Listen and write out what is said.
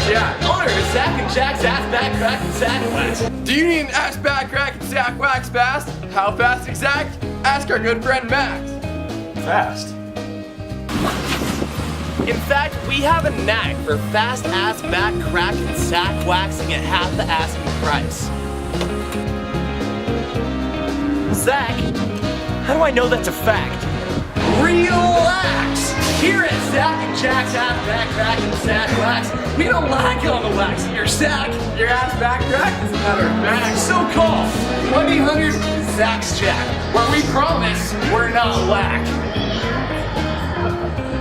Jack, owner of Zach and Jack's Ass Back Crack and Sack Wax. Do you need an ass back crack and sack wax fast? How fast exact? Ask our good friend Max. Fast. In fact, we have a knack for fast ass back crack and sack waxing at half the asking price. Zach, how do I know that's a fact? Relax! Here at Zach and Jack's Ass Back Crack and Sack Wax, we don't lack on the wax in your sack. Your ass back crack is a matter of fact. So call 1-800-ZACHS-JACK, where we promise we're not whack.